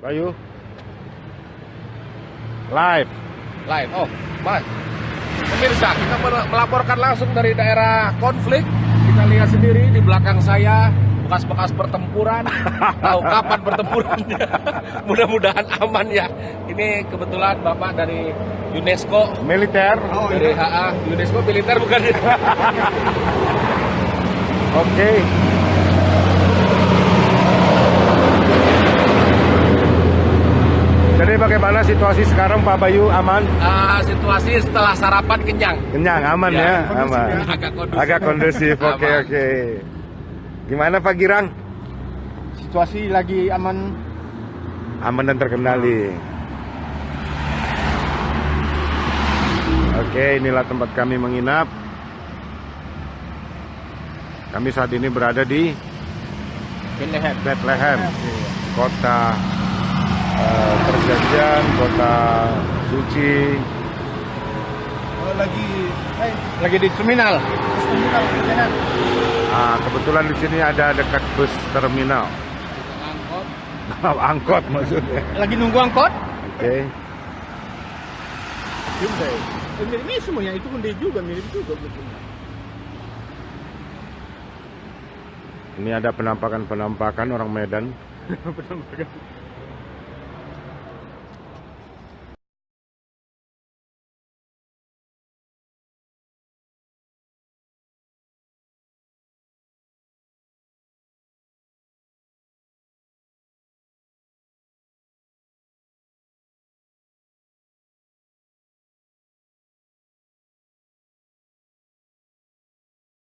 Bayu. Live. Live. Oh, Mas. Pemirsa, kita melaporkan langsung dari daerah konflik. Kita lihat sendiri di belakang saya bekas-bekas pertempuran. Tahu kapan pertempurannya? Mudah-mudahan aman ya. Ini kebetulan Bapak dari UNESCO. Militer. Oh, dari HA. UNESCO militer bukan ya? Oke. Jadi bagaimana situasi sekarang Pak Bayu, aman? Situasi setelah sarapan kenyang. Kenyang, aman ya? Aman. Agak kondusif. Oke, Aman. oke. Gimana Pak Girang? Situasi lagi aman. Aman dan terkendali. Oke, inilah tempat kami menginap. Kami saat ini berada di Bethlehem, kota perjanjian, kota suci. Lagi di terminal. Kebetulan di sini ada dekat bus terminal. Angkot maksudnya. Lagi nunggu angkot. Oke. Hyundai. Ini semuanya itu Hyundai juga, mirip juga. Ini ada penampakan orang Medan. Penampakan.